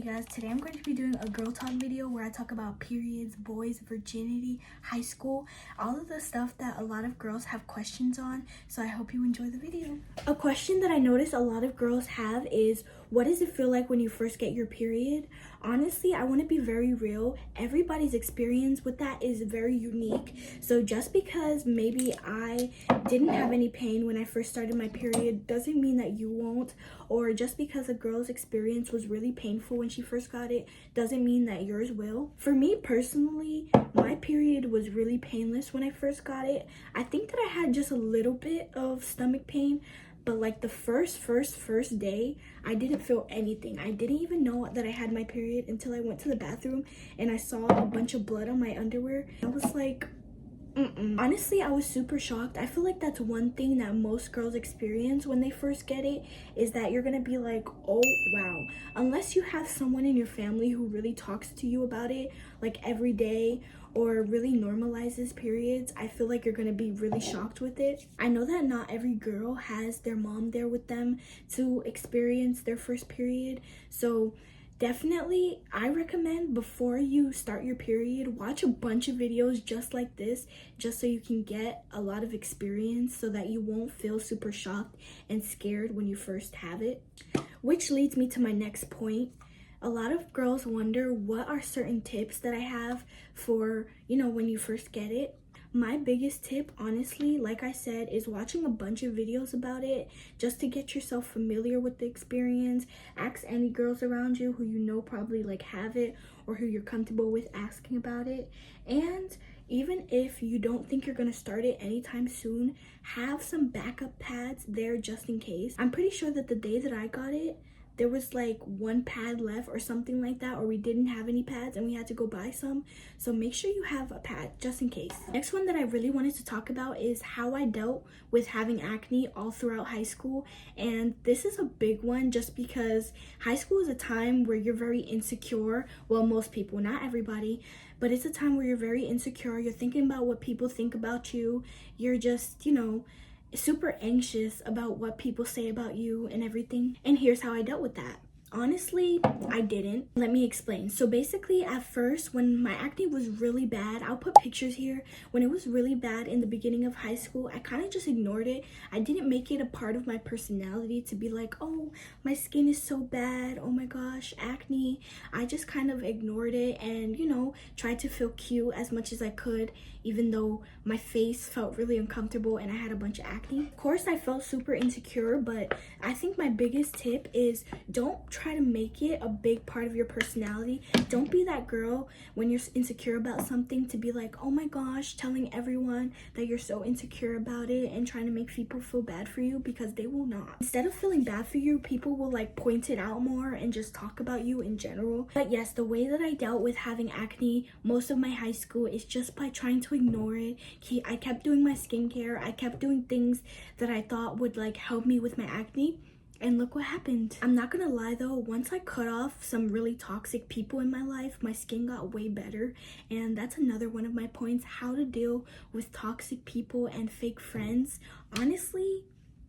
guys, today I'm going to be doing a girl talk video where I talk about periods, boys, virginity, high school, all of the stuff that a lot of girls have questions on, so I hope you enjoy the video. A question that I notice a lot of girls have is, what does it feel like when you first get your period? Honestly, I want to be very real. Everybody's experience with that is very unique. So just because maybe I didn't have any pain when I first started my period doesn't mean that you won't. Or just because a girl's experience was really painful when she first got it doesn't mean that yours will. For me personally, my period was really painless when I first got it. I think that I had just a little bit of stomach pain, but like the first day, I didn't feel anything. I didn't even know that I had my period until I went to the bathroom and I saw a bunch of blood on my underwear. I was like, Honestly, I was super shocked. I feel like that's one thing that most girls experience when they first get it, is that you're gonna be like, oh wow. Unless you have someone in your family who really talks to you about it like every day or really normalizes periods, I feel like you're gonna be really shocked with it. I know that not every girl has their mom there with them to experience their first period, so definitely, I recommend before you start your period, watch a bunch of videos just like this, just so you can get a lot of experience so that you won't feel super shocked and scared when you first have it. Which leads me to my next point. A lot of girls wonder, what are certain tips that I have for, when you first get it? My biggest tip, honestly, like I said, is watching a bunch of videos about it just to get yourself familiar with the experience. Ask any girls around you who you know probably have it or who you're comfortable with asking about it. And even if you don't think you're gonna start it anytime soon, have some backup pads there just in case. I'm pretty sure that the day that I got it, there was one pad left or something like that, or we didn't have any pads and we had to go buy some. So make sure you have a pad just in case. Next one that I really wanted to talk about is how I dealt with having acne all throughout high school. And this is a big one just because high school is a time where you're very insecure. Well, most people, not everybody, but it's a time where you're very insecure. You're thinking about what people think about you. You're just, super anxious about what people say about you and everything. And here's how I dealt with that. Honestly, I didn't. Let me explain. So basically, at first, when my acne was really bad, I'll put pictures here. When it was really bad in the beginning of high school, I kind of just ignored it. I didn't make it a part of my personality to be like, oh, my skin is so bad, oh my gosh, acne. I just kind of ignored it and, tried to feel cute as much as I could, even though my face felt really uncomfortable and I had a bunch of acne. Of course, I felt super insecure, but I think my biggest tip is don't try to make it a big part of your personality. Don't be that girl when you're insecure about something to be like, oh my gosh, telling everyone that you're so insecure about it and trying to make people feel bad for you, because they will not. Instead of feeling bad for you, people will point it out more and just talk about you in general. But yes, the way that I dealt with having acne most of my high school is just by trying to ignore it. I kept doing my skincare. I kept doing things that I thought would help me with my acne. And look what happened. I'm not gonna lie though, once I cut off some really toxic people in my life, my skin got way better. And that's another one of my points, how to deal with toxic people and fake friends. Honestly,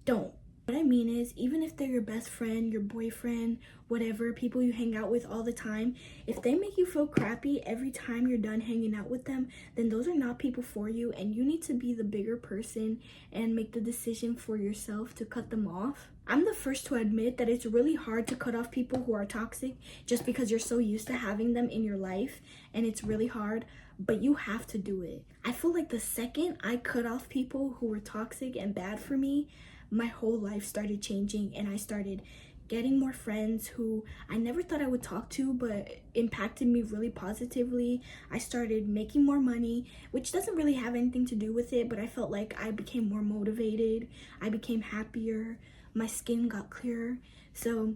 don't. What I mean is, even if they're your best friend, your boyfriend, whatever, people you hang out with all the time, if they make you feel crappy every time you're done hanging out with them, then those are not people for you, and you need to be the bigger person and make the decision for yourself to cut them off. I'm the first to admit that it's really hard to cut off people who are toxic just because you're so used to having them in your life, and it's really hard, but you have to do it. I feel like the second I cut off people who were toxic and bad for me, my whole life started changing, and I started getting more friends who I never thought I would talk to but impacted me really positively. I started making more money, which doesn't really have anything to do with it, but I felt like I became more motivated, I became happier, my skin got clearer. So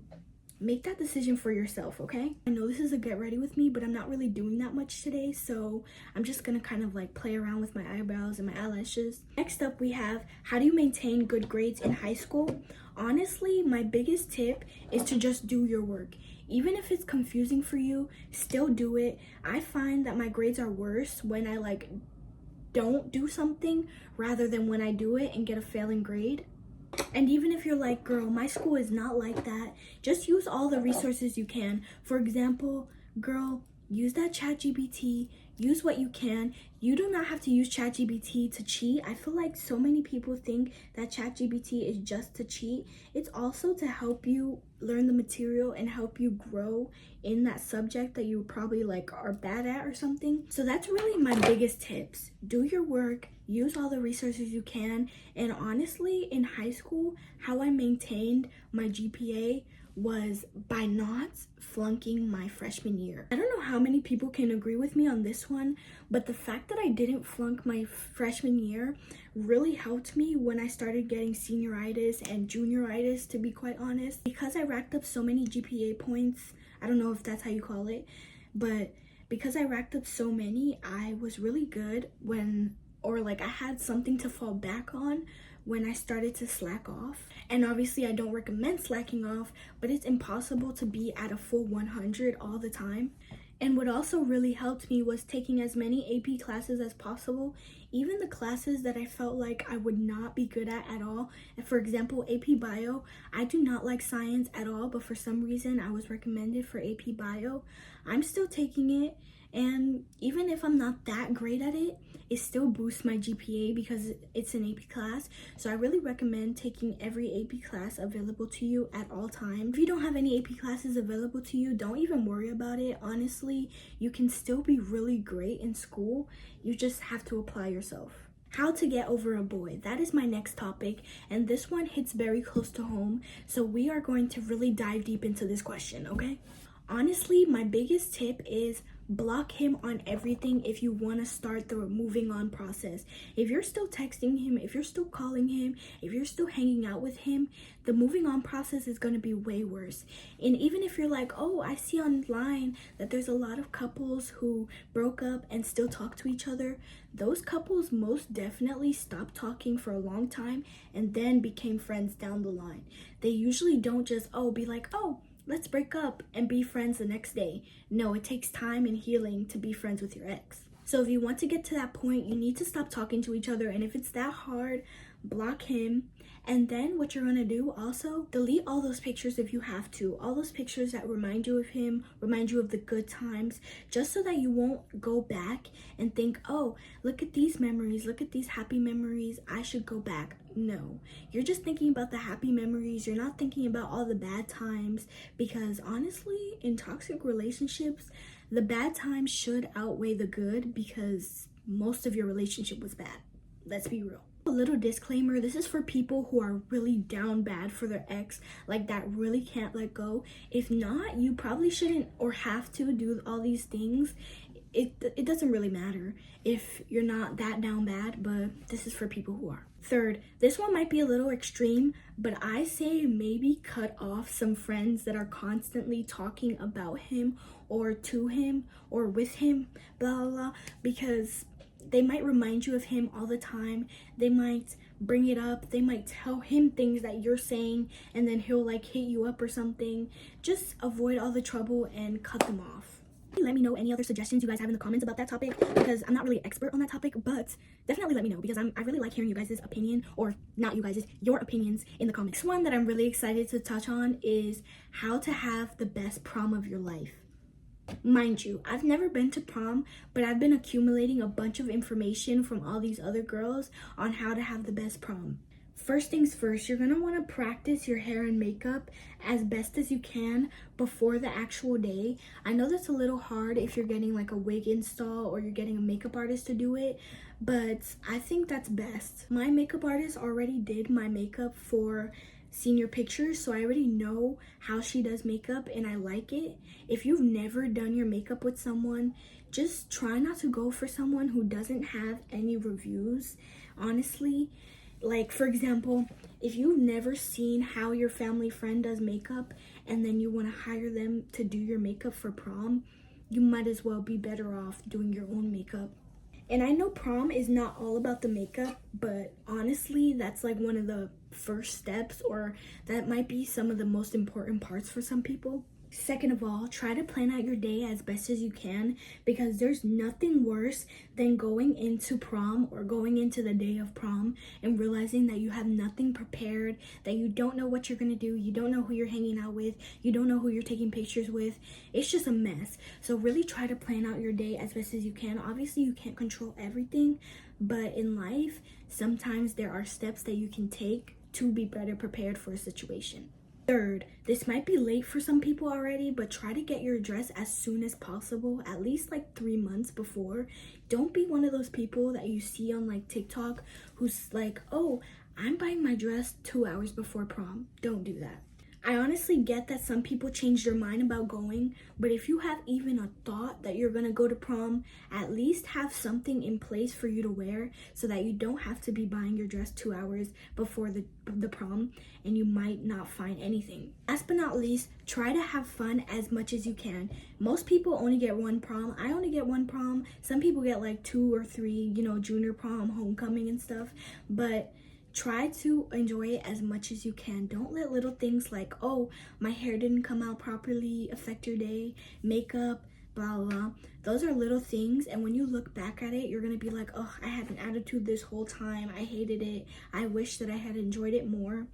make that decision for yourself, okay? I know this is a get ready with me, but I'm not really doing that much today, so I'm just gonna kind of play around with my eyebrows and my eyelashes. Next up, we have, how do you maintain good grades in high school? Honestly, my biggest tip is to just do your work. Even if it's confusing for you, still do it. I find that my grades are worse when I don't do something rather than when I do it and get a failing grade. And even if you're like, girl, my school is not like that, just use all the resources you can. For example, girl, use that ChatGPT, use what you can. You do not have to use ChatGPT to cheat. I feel like so many people think that ChatGPT is just to cheat. It's also to help you learn the material and help you grow in that subject that you probably like are bad at or something. So that's really my biggest tips. Do your work, use all the resources you can. And honestly, in high school, how I maintained my GPA was by not flunking my freshman year. I don't know how many people can agree with me on this one, but the fact that I didn't flunk my freshman year really helped me when I started getting senioritis and junioritis, to be quite honest. Because I racked up so many GPA points, I don't know if that's how you call it, but because I racked up so many, I was really good I had something to fall back on when I started to slack off. And obviously I don't recommend slacking off, but it's impossible to be at a full 100 all the time. And what also really helped me was taking as many AP classes as possible, even the classes that I felt like I would not be good at all. And for example, AP Bio, I do not like science at all, but for some reason I was recommended for AP Bio. I'm still taking it, and even if I'm not that great at it, it still boosts my GPA because it's an AP class. So I really recommend taking every AP class available to you at all times. If you don't have any AP classes available to you, don't even worry about it. Honestly, you can still be really great in school. You just have to apply yourself. How to get over a boy. That is my next topic, and this one hits very close to home. So we are going to really dive deep into this question, okay? Honestly, my biggest tip is block him on everything if you want to start the moving on process. If you're still texting him, if you're still calling him, if you're still hanging out with him, the moving on process is going to be way worse. And even if you're like, oh, I see online that there's a lot of couples who broke up and still talk to each other, those couples most definitely stopped talking for a long time and then became friends down the line. They usually don't just, be like, oh, let's break up and be friends the next day. No, it takes time and healing to be friends with your ex. So if you want to get to that point, you need to stop talking to each other. And if it's that hard, block him. And then what you're gonna do also, delete all those pictures if you have to. All those pictures that remind you of him, remind you of the good times, just so that you won't go back and think, oh, look at these memories, look at these happy memories, I should go back. No, you're just thinking about the happy memories. You're not thinking about all the bad times, because honestly, in toxic relationships, the bad times should outweigh the good because most of your relationship was bad. Let's be real. A little disclaimer, this is for people who are really down bad for their ex, like that really can't let go. If not, you probably shouldn't or have to do all these things. It doesn't really matter if you're not that down bad, but this is for people who are. Third, this one might be a little extreme, but I say maybe cut off some friends that are constantly talking about him or to him or with him, blah, blah, blah, because they might remind you of him all the time. They might bring it up. They might tell him things that you're saying, and then he'll like hit you up or something. Just avoid all the trouble and cut them off. Let me know any other suggestions you guys have in the comments about that topic, because I'm not really an expert on that topic, but definitely let me know, because I really like hearing you guys' opinion, or not you guys', your opinions in the comments. One that I'm really excited to touch on is how to have the best prom of your life. Mind you, I've never been to prom, but I've been accumulating a bunch of information from all these other girls on how to have the best prom. First things first, you're gonna wanna practice your hair and makeup as best as you can before the actual day. I know that's a little hard if you're getting like a wig install or you're getting a makeup artist to do it, but I think that's best. My makeup artist already did my makeup for senior pictures, so I already know how she does makeup and I like it. If you've never done your makeup with someone, just try not to go for someone who doesn't have any reviews, honestly. Like, for example, if you've never seen how your family friend does makeup and then you want to hire them to do your makeup for prom, you might as well be better off doing your own makeup. And I know prom is not all about the makeup, but honestly, that's like one of the first steps, or that might be some of the most important parts for some people. Second of all, try to plan out your day as best as you can, because there's nothing worse than going into prom or going into the day of prom and realizing that you have nothing prepared, that you don't know what you're going to do, you don't know who you're hanging out with, you don't know who you're taking pictures with. It's just a mess. So really try to plan out your day as best as you can. Obviously, you can't control everything, but in life, sometimes there are steps that you can take to be better prepared for a situation. Third, this might be late for some people already, but try to get your dress as soon as possible, at least like 3 months before. Don't be one of those people that you see on like TikTok who's like, oh, I'm buying my dress 2 hours before prom. Don't do that. I honestly get that some people change their mind about going, but if you have even a thought that you're gonna go to prom, at least have something in place for you to wear so that you don't have to be buying your dress 2 hours before the prom and you might not find anything. Last but not least, try to have fun as much as you can. Most people only get one prom. I only get one prom. Some people get like 2 or 3, junior prom, homecoming and stuff, but try to enjoy it as much as you can. Don't let little things like, oh, my hair didn't come out properly affect your day, makeup, blah, blah, blah. Those are little things, and when you look back at it, you're gonna be like, oh, I had an attitude this whole time. I hated it. I wish that I had enjoyed it more.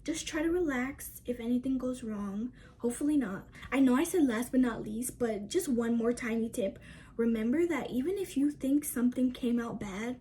Just try to relax if anything goes wrong. Hopefully not. I know I said last but not least, but just one more tiny tip. Remember that even if you think something came out bad,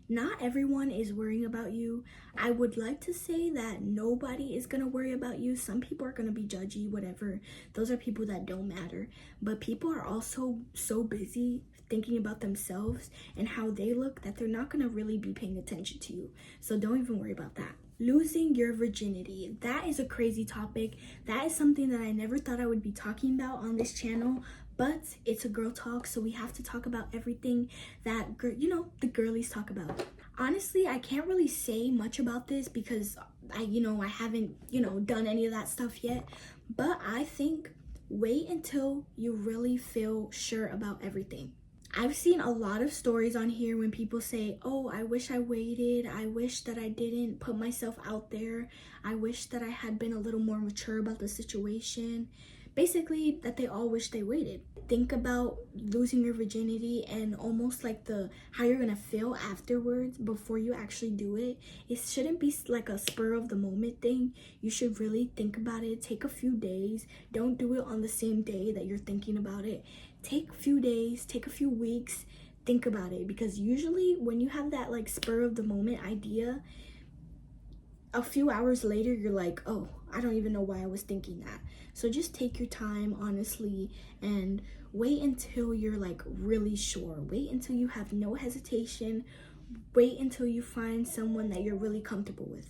not everyone is worrying about you. I would like to say that nobody is gonna worry about you. Some people are gonna be judgy, whatever. Those are people that don't matter. But people are also so busy thinking about themselves and how they look that they're not gonna really be paying attention to you. So don't even worry about that. Losing your virginity. That is a crazy topic. That is something that I never thought I would be talking about on this channel. But it's a girl talk, so we have to talk about everything that, the girlies talk about. Honestly, I can't really say much about this because I haven't, done any of that stuff yet. But I think wait until you really feel sure about everything. I've seen a lot of stories on here when people say, oh, I wish I waited. I wish that I didn't put myself out there. I wish that I had been a little more mature about the situation. Basically, that they all wish they waited. Think about losing your virginity and almost like how you're gonna feel afterwards before you actually do it. It shouldn't be like a spur of the moment thing. You should really think about it. Take a few days. Don't do it on the same day that you're thinking about it. Take a few days, take a few weeks, think about it. Because usually when you have that like spur of the moment idea, a few hours later, you're like, oh, I don't even know why I was thinking that. So just take your time, honestly, and wait until you're like really sure. Wait until you have no hesitation. Wait until you find someone that you're really comfortable with.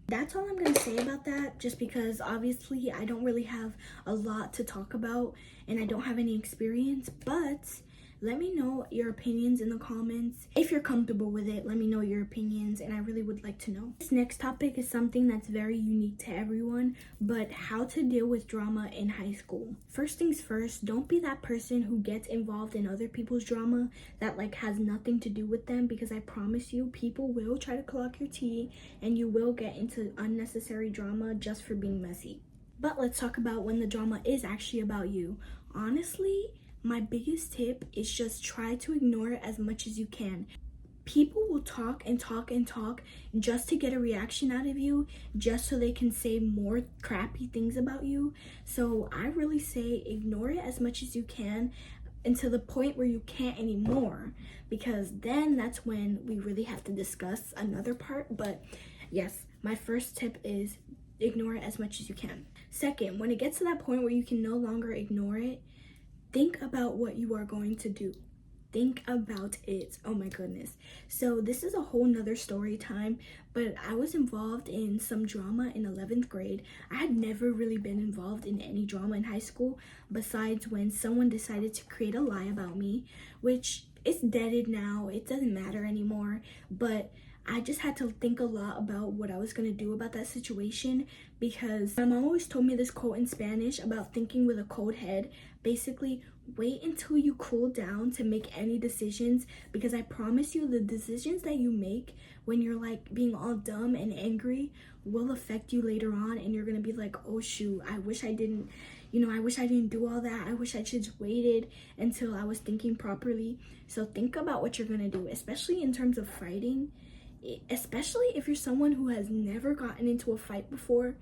That's all I'm going to say about that, just because obviously I don't really have a lot to talk about and I don't have any experience, but let me know your opinions in the comments. If you're comfortable with it, let me know your opinions, and I really would like to know. This next topic is something that's very unique to everyone, but how to deal with drama in high school. First things first, don't be that person who gets involved in other people's drama that like has nothing to do with them, because I promise you, people will try to clock your tea and you will get into unnecessary drama just for being messy. But let's talk about when the drama is actually about you. Honestly, my biggest tip is just try to ignore it as much as you can. People will talk and talk and talk just to get a reaction out of you, just so they can say more crappy things about you. So I really say ignore it as much as you can until the point where you can't anymore, because then that's when we really have to discuss another part. But yes, my first tip is ignore it as much as you can. Second, when it gets to that point where you can no longer ignore it, think about what you are going to do. Think about it. Oh my goodness. So this is a whole nother story time, but I was involved in some drama in 11th grade. I had never really been involved in any drama in high school besides when someone decided to create a lie about me, which is deaded now. It doesn't matter anymore, but I just had to think a lot about what I was going to do about that situation, because my mom always told me this quote in Spanish about thinking with a cold head. Basically, wait until you cool down to make any decisions, because I promise you the decisions that you make when you're like being all dumb and angry will affect you later on, and you're going to be like, oh shoot, I wish I didn't, you know, I wish I didn't do all that. I wish I just waited until I was thinking properly. So think about what you're gonna do, especially in terms of fighting. Especially if you're someone who has never gotten into a fight before,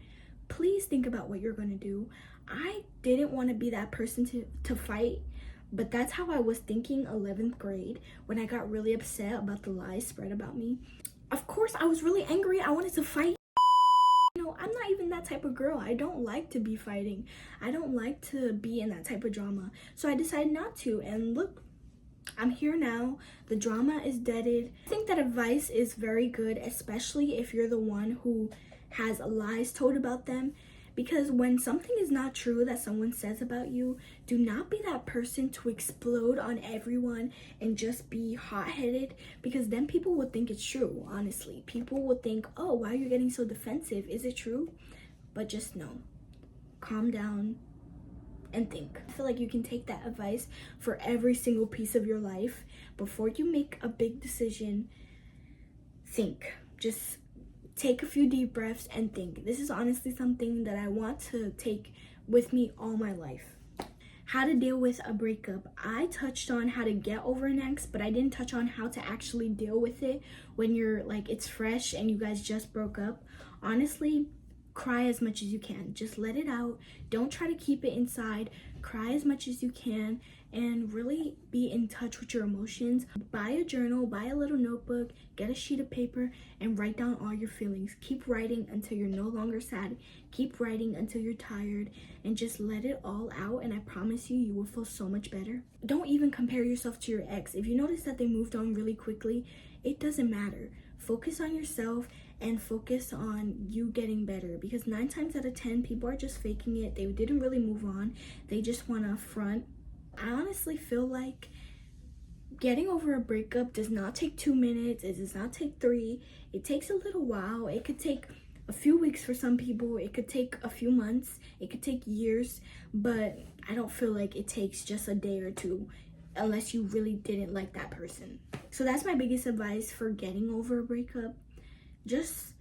please think about what you're gonna do. I didn't want to be that person to fight, but that's how I was thinking 11th grade when I got really upset about the lies spread about me. Of course, I was really angry. I wanted to fight. You know, I'm not even that type of girl. I don't like to be fighting. I don't like to be in that type of drama. So I decided not to, and look, I'm here now. The drama is deaded. I think that advice is very good, especially if you're the one who has lies told about them. Because when something is not true that someone says about you, do not be that person to explode on everyone and just be hot-headed, because then people will think it's true, honestly. People will think, oh, why are you getting so defensive? Is it true? But just know, calm down and think. I feel like you can take that advice for every single piece of your life. Before you make a big decision, think. Just take a few deep breaths and think. This is honestly something that I want to take with me all my life. How to deal with a breakup. I touched on how to get over an ex, but I didn't touch on how to actually deal with it when you're like, it's fresh and you guys just broke up. Honestly, cry as much as you can. Just let it out. Don't try to keep it inside. Cry as much as you can and really be in touch with your emotions. Buy a journal, buy a little notebook, get a sheet of paper, and write down all your feelings. Keep writing until you're no longer sad. Keep writing until you're tired, and just let it all out, and I promise you, you will feel so much better. Don't even compare yourself to your ex. If you notice that they moved on really quickly, it doesn't matter. Focus on yourself and focus on you getting better, because 9 times out of 10 people are just faking it. They didn't really move on. They just want to front. I honestly feel like getting over a breakup does not take 2 minutes. It does not take 3. It takes a little while. It could take a few weeks for some people. It could take a few months. It could take years, but I don't feel like it takes just a day or 2 unless you really didn't like that person. So that's my biggest advice for getting over a breakup. Just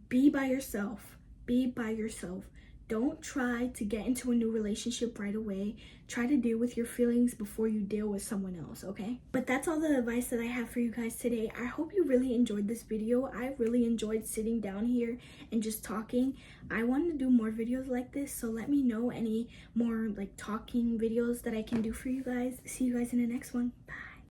be by yourself. Be by yourself. Don't try to get into a new relationship right away. Try to deal with your feelings before you deal with someone else, okay? But that's all the advice that I have for you guys today. I hope you really enjoyed this video. I really enjoyed sitting down here and just talking. I want to do more videos like this, so let me know any more like talking videos that I can do for you guys. See you guys in the next one. Bye.